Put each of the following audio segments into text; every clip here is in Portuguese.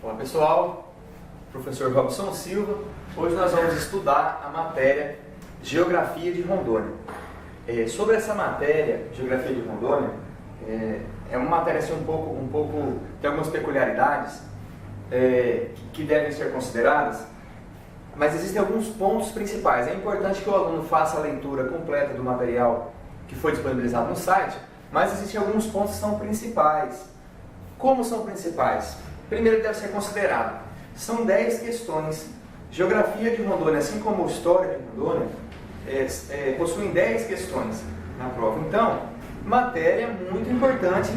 Olá pessoal, professor Robson Silva. Hoje nós vamos estudar a matéria Geografia de Rondônia. Sobre essa matéria, Geografia de Rondônia, é uma matéria assim, um pouco tem algumas peculiaridades que devem ser consideradas, mas existem alguns pontos principais. É importante que o aluno faça a leitura completa do material que foi disponibilizado no site, mas existem alguns pontos que são principais. Como são principais? Primeiro deve ser considerado, são 10 questões. Geografia de Rondônia, assim como História de Rondônia, possuem 10 questões na prova. Então, matéria muito importante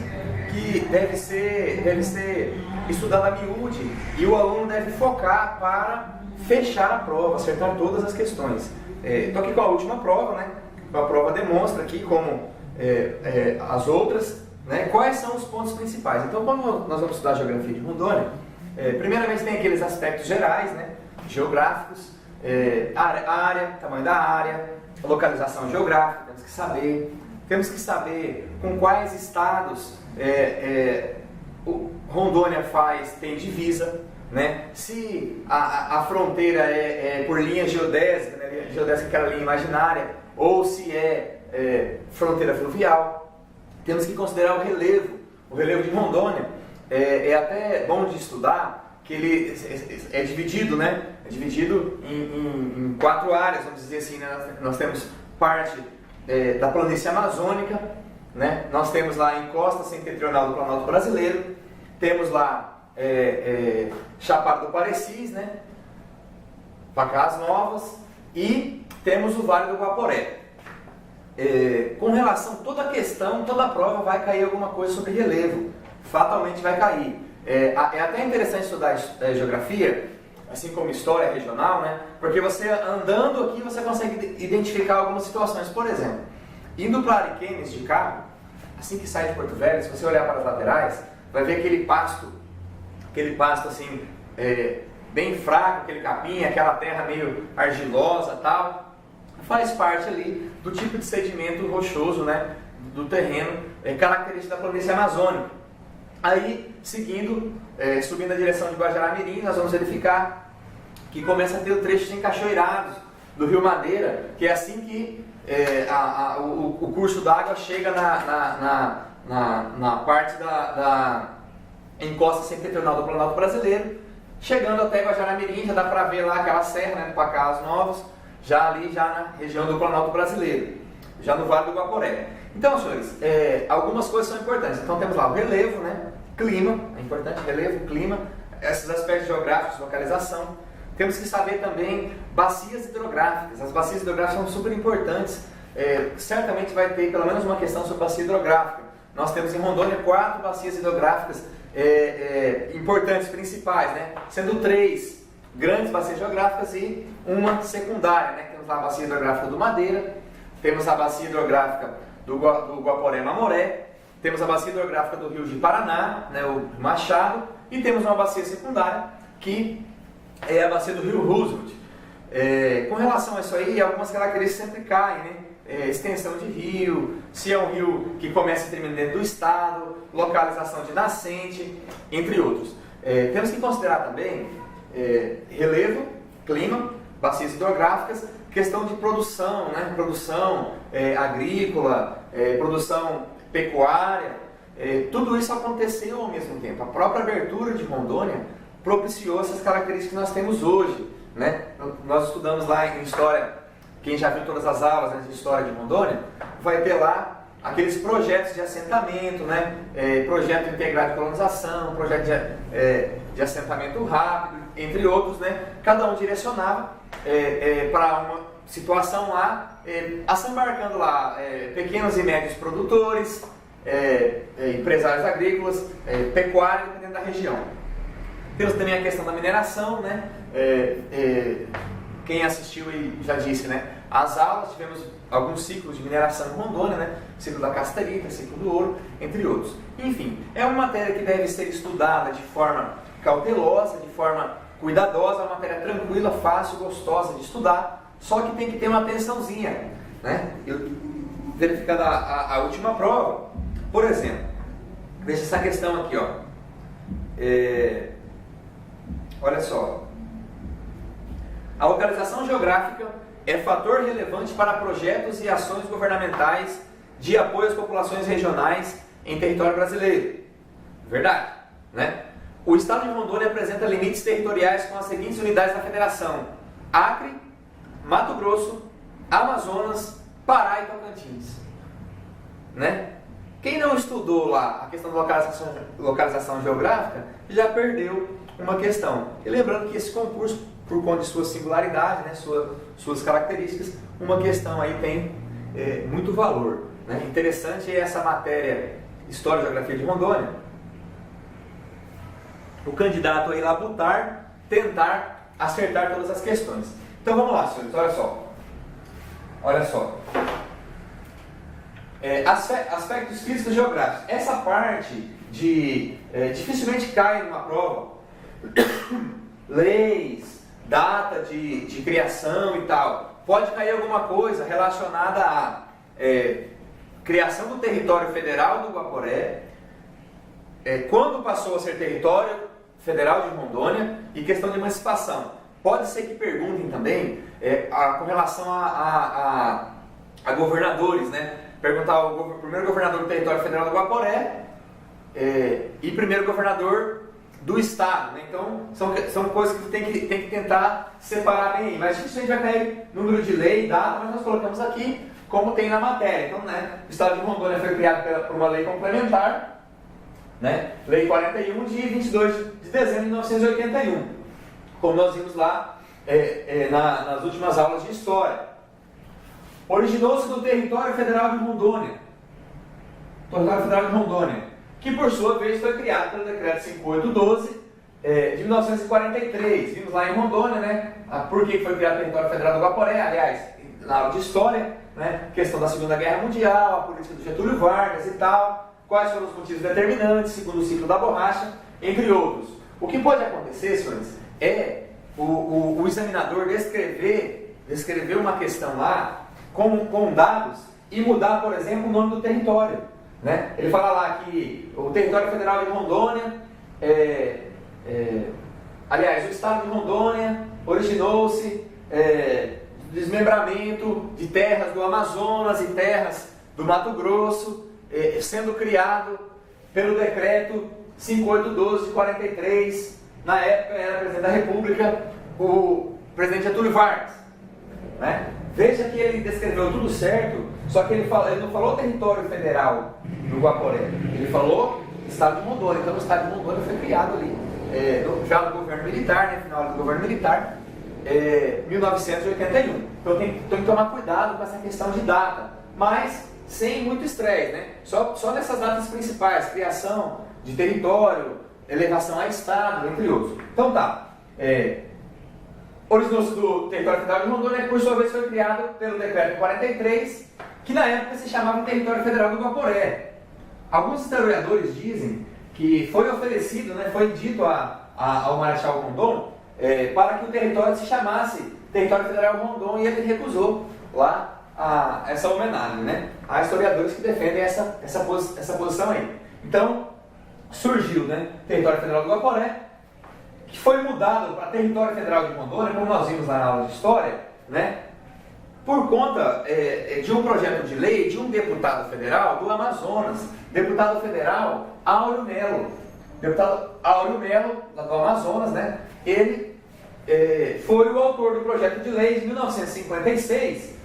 que deve ser estudada a miúde e o aluno deve focar para fechar a prova, acertar todas as questões. Estou aqui com a última prova, né? A prova demonstra aqui como as outras, né? Quais são os pontos principais. Então, quando nós vamos estudar a Geografia de Rondônia, primeiramente tem aqueles aspectos gerais, né? Geográficos, área, tamanho da área, localização geográfica, temos que saber com quais estados Rondônia tem divisa, né? Se a fronteira é por linha geodésica, né? Linha geodésica é aquela linha imaginária, ou se fronteira fluvial. Temos que considerar o relevo de Rondônia. É até bom de estudar que ele é dividido, né? É dividido em 4 áreas, vamos dizer assim, né? Nós temos parte da planície amazônica, né? Nós temos lá a encosta setentrional do Planalto Brasileiro, temos lá Chapada do Parecis, né? Pacás Novas, e temos o Vale do Guaporé. Com relação a toda a questão, toda a prova vai cair alguma coisa sobre relevo, fatalmente vai cair. É até interessante estudar geografia, assim como história regional, né? Porque você andando aqui você consegue identificar algumas situações. Por exemplo, indo para Ariquemes de carro, assim que sai de Porto Velho, se você olhar para as laterais, vai ver aquele pasto assim, bem fraco, aquele capim, aquela terra meio argilosa, tal. Faz parte ali do tipo de sedimento rochoso, né, do terreno, característica da planície amazônica. Aí, subindo a direção de Guajará-Mirim, nós vamos verificar que começa a ter o trecho encachoeirados do Rio Madeira, que é assim que o curso d'água chega na parte da encosta setentrional do Planalto Brasileiro, chegando até Guajará-Mirim, já dá para ver lá aquela serra, né, do Pacás Novos, já na região do Planalto Brasileiro, já no Vale do Guaporé. Então, senhores, algumas coisas são importantes. Então temos lá o relevo, né? Clima, é importante, relevo, clima, esses aspectos geográficos, localização. Temos que saber também bacias hidrográficas. As bacias hidrográficas são super importantes. Certamente vai ter pelo menos uma questão sobre bacia hidrográfica. Nós temos em Rondônia 4 bacias hidrográficas importantes, principais, né? Sendo 3 grandes bacias geográficas e uma secundária, né? Temos lá a bacia hidrográfica do Madeira, temos a bacia hidrográfica do Guaporé-Mamoré, temos a bacia hidrográfica do Rio de Paraná, né, o Machado, e temos uma bacia secundária que é a bacia do Rio Roosevelt. Com relação a isso aí, algumas características sempre caem, né? Extensão de rio, se é um rio que começa e termina dentro do estado, localização de nascente, entre outros. Temos que considerar também relevo, clima, bacias hidrográficas, questão de produção, né? Produção agrícola, produção pecuária, tudo isso aconteceu ao mesmo tempo. A própria abertura de Rondônia propiciou essas características que nós temos hoje, né? Nós estudamos lá em História, quem já viu todas as aulas, né, de História de Rondônia, vai ter lá aqueles projetos de assentamento, né? Projeto integrado de colonização, projeto de assentamento rápido, entre outros, né? Cada um direcionava para uma situação lá, assambarcando lá pequenos e médios produtores, empresários agrícolas, pecuária, dependendo da região. Temos também a questão da mineração, né? Quem assistiu e já disse, né? As aulas, tivemos alguns ciclos de mineração em Rondônia, né? Ciclo da casterita, ciclo do ouro, entre outros. Enfim, é uma matéria que deve ser estudada de forma cautelosa, de forma cuidadosa, uma matéria tranquila, fácil, gostosa de estudar, só que tem que ter uma atençãozinha, né? Verificando a última prova, por exemplo, veja essa questão aqui, ó. olha só. A localização geográfica é fator relevante para projetos e ações governamentais de apoio às populações regionais em território brasileiro. Verdade, né? O estado de Rondônia apresenta limites territoriais com as seguintes unidades da federação: Acre, Mato Grosso, Amazonas, Pará e Tocantins. Né? Quem não estudou lá a questão da localização geográfica já perdeu uma questão. E lembrando que esse concurso, por conta de sua singularidade, né, suas características, uma questão aí tem muito valor. Né? Interessante é essa matéria História e Geografia de Rondônia. O candidato aí labutar, tentar acertar todas as questões. Então vamos lá, senhores, olha só. Olha só. Aspectos físicos e geográficos. Essa parte dificilmente cai numa prova. Leis, data de criação e tal. Pode cair alguma coisa relacionada à criação do território federal do Guaporé, quando passou a ser território federal de Rondônia e questão de emancipação. Pode ser que perguntem também com relação a governadores, né? Perguntar o primeiro governador do território federal do Guaporé e primeiro governador do estado, né? Então são coisas que tem que tentar separar bem aí. Mas dificilmente vai cair número de lei, data, mas nós colocamos aqui como tem na matéria. Então, né, o estado de Rondônia foi criado por uma lei complementar, né? Lei 41 de 22 de dezembro de 1981, como nós vimos lá nas últimas aulas de História. Originou-se do Território Federal de Rondônia, que por sua vez foi criado pelo Decreto 5812 de 1943. Vimos lá em Rondônia, né, por que foi criado o Território Federal do Guaporé, aliás, na aula de História, né, questão da Segunda Guerra Mundial, a política do Getúlio Vargas e tal, quais foram os motivos determinantes, segundo o ciclo da borracha, entre outros. O que pode acontecer, senhores, é o examinador descrever uma questão lá com dados e mudar, por exemplo, o nome do território. Né? Ele fala lá que o território federal de Rondônia, aliás, o estado de Rondônia originou-se desmembramento de terras do Amazonas e terras do Mato Grosso, sendo criado pelo decreto 5812 de 43, na época era presidente da República, o presidente Getúlio Vargas. Né? Veja que ele descreveu tudo certo, só que ele não falou território federal do Guaporé, ele falou estado de Rondônia. Então o estado de Rondônia foi criado ali, já no governo militar, né, final do governo militar, 1981. Então tem que tomar cuidado com essa questão de data, mas sem muito estresse, né? Só nessas datas principais, criação de território, elevação a estado, entre outros. Então tá. Originou-se do Território Federal de Rondônia, que por sua vez foi criado pelo Decreto 43, que na época se chamava Território Federal do Guaporé. Alguns historiadores dizem que foi oferecido, né, foi dito ao Marechal Rondon para que o território se chamasse Território Federal Rondon, e ele recusou lá essa homenagem. Né? Há historiadores que defendem essa posição aí. Então, surgiu, né, Território Federal do Guaporé, que foi mudado para Território Federal de Rondônia, como nós vimos lá na aula de História, né, por conta de um projeto de lei de um deputado federal do Amazonas, deputado federal Áureo Melo. Deputado Áureo Melo, do Amazonas, né, ele foi o autor do projeto de lei de 1956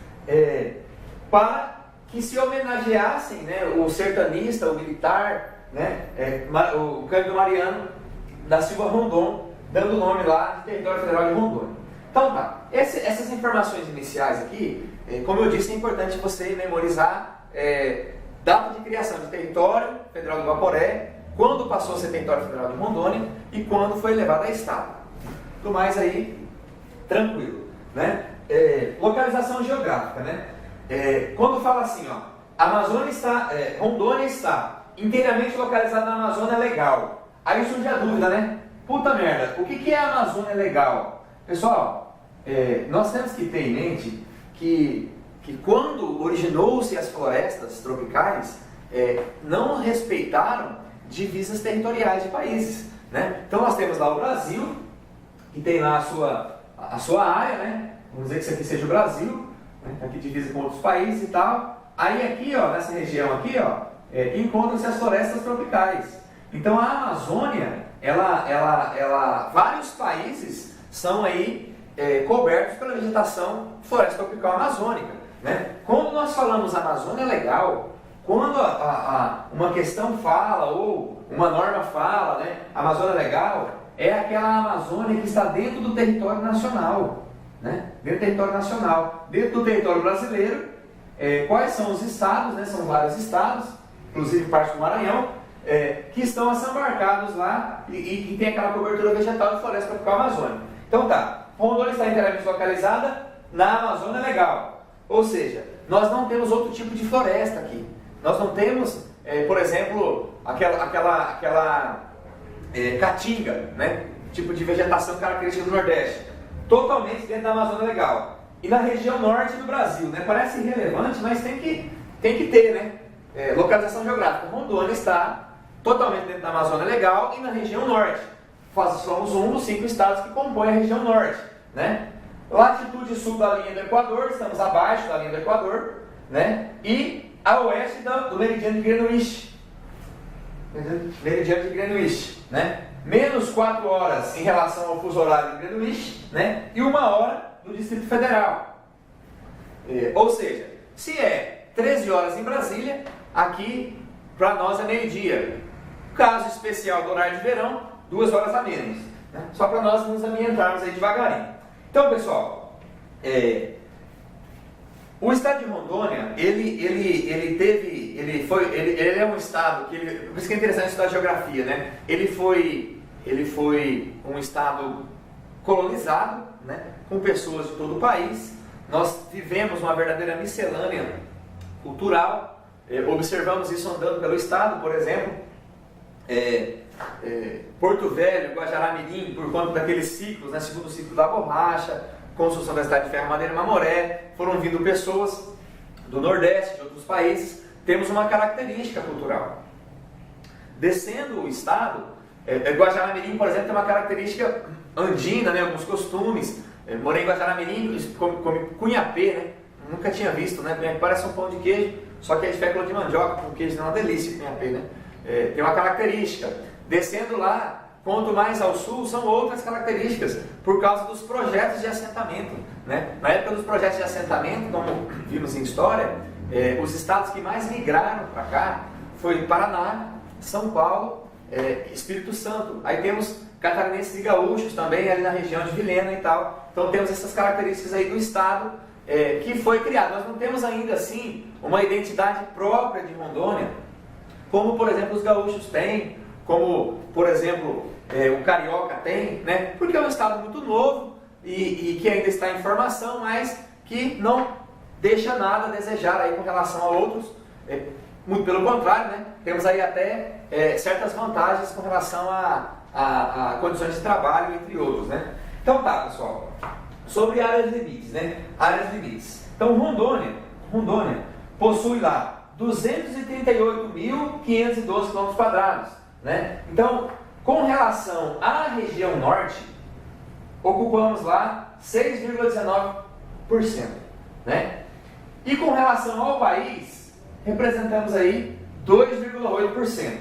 para que se homenageassem, né, o sertanista, o militar, né, o Cândido Mariano da Silva Rondon, dando o nome lá de Território Federal de Rondônia. Então tá, essas informações iniciais aqui, como eu disse, é importante você memorizar data de criação de Território Federal do Guaporé, quando passou a ser Território Federal de Rondônia e quando foi elevado a estado. Tudo mais aí, tranquilo. Né? Localização geográfica, né? Quando fala assim, ó, Rondônia está inteiramente localizada na Amazônia Legal. Aí surge a dúvida, né? Puta merda, o que é a Amazônia Legal? Pessoal, nós temos que ter em mente que quando originou-se as florestas tropicais, não respeitaram divisas territoriais de países. Né? Então nós temos lá o Brasil, que tem lá a sua área, né? Vamos dizer que isso aqui seja o Brasil, né? Aqui divisa com outros países e tal. Aí aqui, ó, nessa região aqui, ó, encontram-se as florestas tropicais. Então a Amazônia, vários países são aí cobertos pela vegetação floresta tropical amazônica, né? Quando nós falamos Amazônia legal, quando uma questão fala ou uma norma fala, né, Amazônia legal, é aquela Amazônia que está dentro do território nacional, né? Dentro do território nacional, dentro do território brasileiro. Quais são os estados, né? São vários estados, inclusive parte do Maranhão, que estão assambarcados lá e que tem aquela cobertura vegetal de floresta tropical amazônica. Então tá, Rondônia está inteiramente localizada na Amazônia legal, ou seja, nós não temos outro tipo de floresta aqui. Nós não temos, por exemplo, aquela caatinga, né? Tipo de vegetação característica do Nordeste, totalmente dentro da Amazônia legal. E na região norte do Brasil, né? Parece irrelevante, mas tem que ter, né? Localização geográfica. Rondônia está totalmente dentro da Amazônia legal e na região norte. Somos um dos 5 estados que compõem a região norte, né? Latitude sul da linha do Equador, estamos abaixo da linha do Equador, né? E a oeste do meridiano de Greenwich. Meridiano de Greenwich, né? Menos 4 horas em relação ao fuso horário de Greenwich, né? E 1 hora do Distrito Federal. Ou seja, se é 13 horas em Brasília, aqui para nós é meio-dia. Caso especial do horário de verão, 2 horas a menos, né? Só para nós nos ambientarmos aí devagarinho. Então, pessoal, o estado de Rondônia, ele é um estado que por isso que é interessante estudar geografia, né? Ele foi um estado colonizado, né? Com pessoas de todo o país. Nós vivemos uma verdadeira miscelânea cultural. Observamos isso andando pelo estado, por exemplo. Porto Velho, Guajará-Mirim, por conta daqueles ciclos, né? Segundo ciclo da borracha, construção da cidade de Ferro, Madeira e Mamoré, foram vindo pessoas do Nordeste, de outros países. Temos uma característica cultural. Descendo o estado, Guajará-Mirim, por exemplo, tem uma característica andina, né? Alguns costumes. Morei em Guajará-Mirim, come cunhapê, né? Nunca tinha visto, né? Parece um pão de queijo, só que é de fécula de mandioca com queijo, é uma delícia cunhapê, né? Tem uma característica. Descendo lá, quanto mais ao sul, são outras características, por causa dos projetos de assentamento, né? Na época dos projetos de assentamento, como vimos em história, os estados que mais migraram para cá foi Paraná, São Paulo, Espírito Santo. Aí temos catarinenses e gaúchos também ali na região de Vilhena e tal. Então temos essas características aí do estado que foi criado. Nós não temos ainda assim uma identidade própria de Rondônia, como por exemplo os gaúchos têm, como por exemplo o carioca tem, né? Porque é um estado muito novo e que ainda está em formação, mas que não deixa nada a desejar aí com relação a outros. Muito pelo contrário, né? Temos aí até certas vantagens com relação a condições de trabalho, entre outros, né? Então tá, pessoal, sobre áreas limites, né? Áreas limites. Então Rondônia possui lá 238.512 km², né? Então, com relação à região norte, ocupamos lá 6,19%, né? E com relação ao país, representamos aí 2,8%.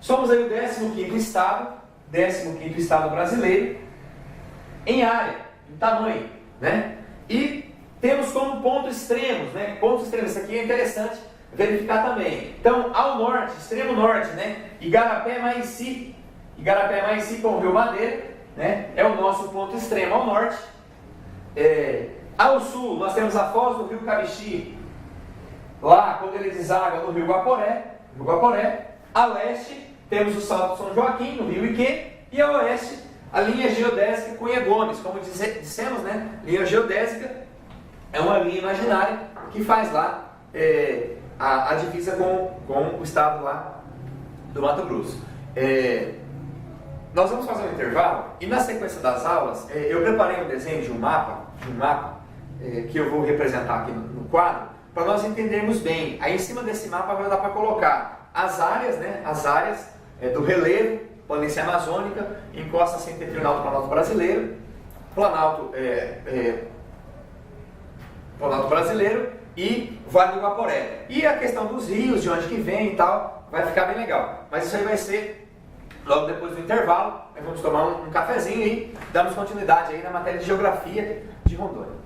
Somos aí o 15º estado brasileiro em área, em tamanho, né? E temos como pontos extremos, né? Pontos extremos, isso aqui é interessante verificar também. Então, ao norte, extremo norte, né? Igarapé-Maici com o Rio Madeira, né? É o nosso ponto extremo ao norte. Ao sul, nós temos a foz do Rio Cabixi, lá quando ele deságua no Rio Guaporé. A leste, temos o Salto São Joaquim, no Rio Iquê, e a oeste, a linha geodésica Cunha Gomes. Como dissemos, né? Linha geodésica é uma linha imaginária que faz lá a divisa com o estado lá do Mato Grosso. Nós vamos fazer um intervalo e na sequência das aulas eu preparei um desenho de um mapa que eu vou representar aqui no quadro para nós entendermos bem. Aí em cima desse mapa vai dar para colocar as áreas, né? As áreas do relevo planície amazônica, encosta setentrional do Planalto Brasileiro, Planalto Brasileiro e Vale do Guaporé. E a questão dos rios, de onde que vem e tal, vai ficar bem legal. Mas isso aí vai ser logo depois do intervalo. Nós vamos tomar um cafezinho e damos continuidade aí na matéria de Geografia de Rondônia.